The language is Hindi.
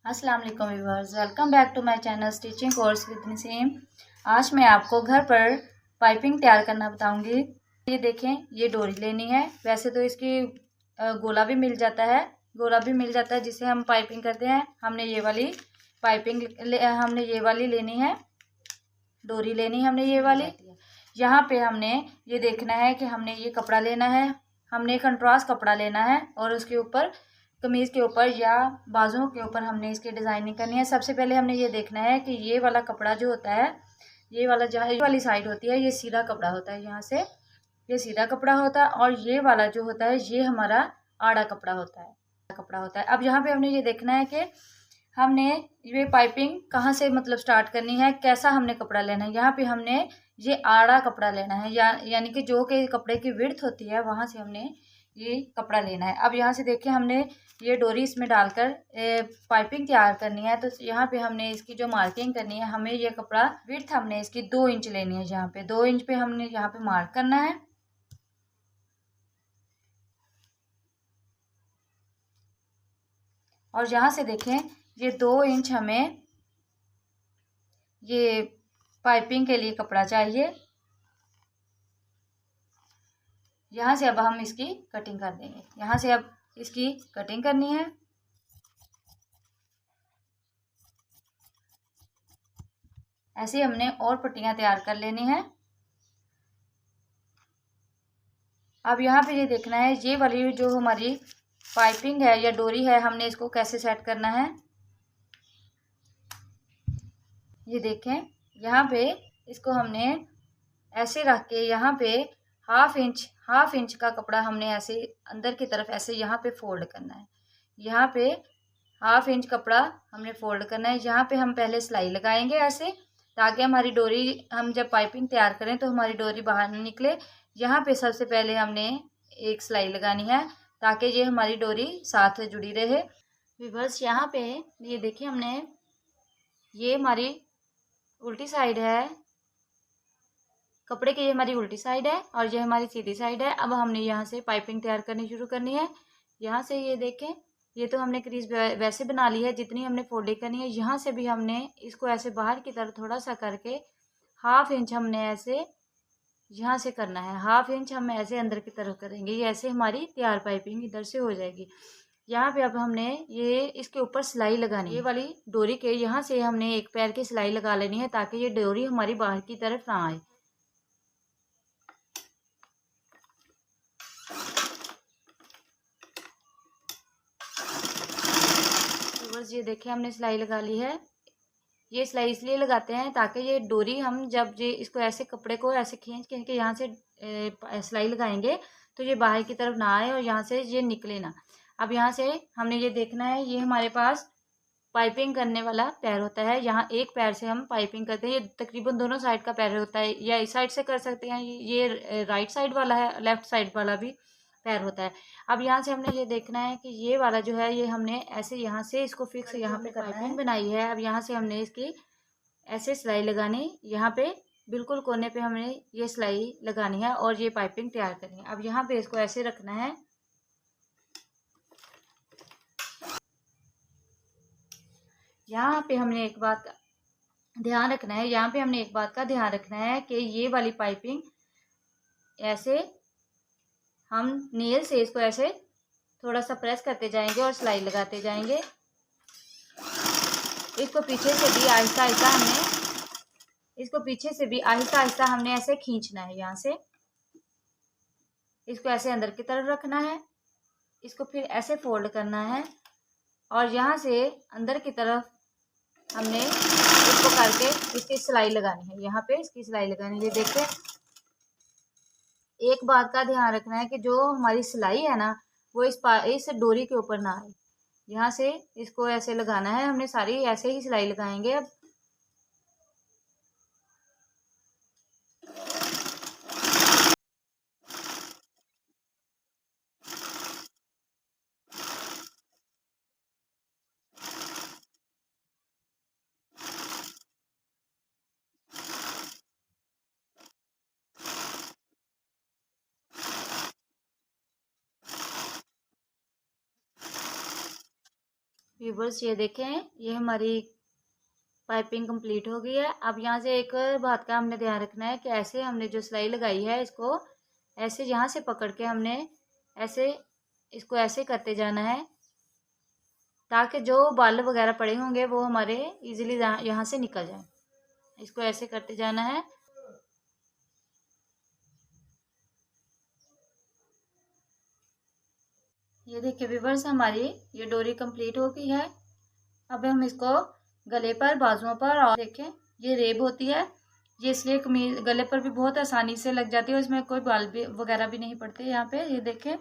अस्सलाम वालेकुम viewers, welcome back to my channel stitching course with Naseem. आज मैं आपको घर पर पाइपिंग तैयार करना बताऊंगी। ये देखें, ये डोरी लेनी है। वैसे तो इसकी गोला भी मिल जाता है, जिससे हम पाइपिंग करते हैं। हमने ये वाली हमने ये वाली लेनी है, डोरी लेनी है हमने ये वाली। यहाँ पे हमने ये देखना है कि हमने ये कपड़ा लेना है, हमने कंट्रास्ट कपड़ा लेना है और उसके ऊपर कमीज़ के ऊपर या बाजुओं के ऊपर हमने इसकी डिज़ाइनिंग करनी है। सबसे पहले हमने ये देखना है कि ये वाला कपड़ा जो होता है, ये वाला जहाँ ये वाली साइड होती है, ये सीधा कपड़ा होता है। यहाँ से ये सीधा कपड़ा होता है और ये वाला जो होता है ये हमारा आड़ा कपड़ा होता है। अब यहाँ पे हमने ये देखना है कि हमने ये पाइपिंग कहाँ से मतलब स्टार्ट करनी है, कैसा हमने कपड़ा लेना है। यहाँ पे हमने ये आड़ा कपड़ा लेना है, यानी कि जो कि कपड़े की विड्थ होती है वहाँ से हमने ये कपड़ा लेना है। अब यहाँ से देखिए, हमने ये डोरी इसमें डालकर पाइपिंग तैयार करनी है। तो यहाँ पे हमने इसकी जो मार्किंग करनी है, हमें ये कपड़ा विड्थ हमने इसकी 2 इंच लेनी है। यहाँ पे 2 इंच पे हमने यहाँ पे मार्क करना है। और यहाँ से देखें, ये 2 इंच हमें ये पाइपिंग के लिए कपड़ा चाहिए। यहाँ से अब हम इसकी कटिंग कर देंगे। यहाँ से अब इसकी कटिंग करनी है। ऐसे हमने और पट्टियाँ तैयार कर लेनी है। अब यहाँ पे ये देखना है, ये वाली जो हमारी पाइपिंग है या डोरी है, हमने इसको कैसे सेट करना है। ये देखें, यहाँ पे इसको हमने ऐसे रख के यहाँ पे हाफ इंच का कपड़ा हमने ऐसे अंदर की तरफ ऐसे यहाँ पे फोल्ड करना है। यहाँ पे हाफ इंच कपड़ा हमने फोल्ड करना है। यहाँ पे हम पहले सिलाई लगाएंगे ऐसे, ताकि हमारी डोरी, हम जब पाइपिंग तैयार करें तो हमारी डोरी बाहर न निकले। यहाँ पे सबसे पहले हमने एक सिलाई लगानी है ताकि ये हमारी डोरी साथ जुड़ी रहे। बस यहाँ पे ये देखिए, हमने ये हमारी उल्टी साइड है कपड़े की, ये हमारी उल्टी साइड है और ये हमारी सीधी साइड है। अब हमने यहाँ से पाइपिंग तैयार करनी शुरू करनी है। यहाँ से ये देखें, ये तो हमने क्रीज वैसे बना ली है जितनी हमने फोल्डिंग करनी है। यहाँ से भी हमने इसको ऐसे बाहर की तरफ थोड़ा सा करके हाफ इंच हमने ऐसे यहाँ से करना है। हाफ इंच हम ऐसे अंदर की तरफ करेंगे, ये ऐसे हमारी तैयार पाइपिंग इधर से हो जाएगी। यहाँ पे अब हमने ये इसके ऊपर सिलाई लगानी है। ये वाली डोरी के यहाँ से हमने एक पैर की सिलाई लगा लेनी है ताकि ये डोरी हमारी बाहर की तरफ ना आए। बस ये देखिए, हमने सिलाई लगा ली है। ये सिलाई इसलिए लगाते हैं ताकि ये डोरी हम जब ये इसको ऐसे कपड़े को ऐसे खींच खींच के यहाँ से सिलाई लगाएंगे तो ये बाहर की तरफ ना आए और यहाँ से ये निकले ना। अब यहाँ से हमने ये देखना है, ये हमारे पास पाइपिंग करने वाला पैर होता है। यहाँ एक पैर से हम पाइपिंग करते हैं। ये तकरीबन दोनों साइड का पैर होता है, या इस साइड से कर सकते हैं। ये राइट साइड वाला है, लेफ्ट साइड वाला भी पैर होता है। अब यहाँ से हमने ये देखना है कि ये वाला जो है, ये हमने ऐसे यहाँ से इसको फिक्स यहाँ पे पाइपिंग बनाई है। अब यहाँ से हमने इसकी ऐसे सिलाई लगानी, यहाँ पे बिल्कुल कोने पे हमने ये सिलाई लगानी है और ये पाइपिंग तैयार करनी है। अब यहाँ पे इसको ऐसे रखना है। यहाँ पे हमने एक बात का ध्यान रखना है, कि ये वाली पाइपिंग ऐसे हम नेल से इसको ऐसे थोड़ा सा प्रेस करते जाएंगे और सिलाई लगाते जाएंगे। इसको पीछे से भी आहिस्ता आहिस्ता हमने ऐसे खींचना है। यहाँ से इसको ऐसे अंदर की तरफ रखना है, इसको फिर ऐसे फोल्ड करना है और यहाँ से अंदर की तरफ हमने इसको करके इसकी सिलाई लगानी है। यहाँ पे इसकी सिलाई लगानी है। देखिए, एक बात का ध्यान रखना है कि जो हमारी सिलाई है ना, वो इस डोरी के ऊपर ना आए। यहाँ से इसको ऐसे लगाना है। हमने सारी ऐसे ही सिलाई लगाएंगे। अब व्यूवर्स ये देखें, ये हमारी पाइपिंग कंप्लीट हो गई है। अब यहाँ से एक बात का हमने ध्यान रखना है कि ऐसे हमने जो सिलाई लगाई है इसको ऐसे यहाँ से पकड़ के हमने ऐसे इसको ऐसे करते जाना है, ताकि जो बाल वगैरह पड़े होंगे वो हमारे इजीली यहाँ से निकल जाए। इसको ऐसे करते जाना है। ये देखिए व्यूवर्स, हमारी ये डोरी कंप्लीट हो गई है। अब हम इसको गले पर, बाजुओं पर, और देखें ये रेब होती है, ये इसलिए कमीज गले पर भी बहुत आसानी से लग जाती है, इसमें कोई बाल भी वगैरह भी नहीं पड़ते। यहाँ पे ये देखें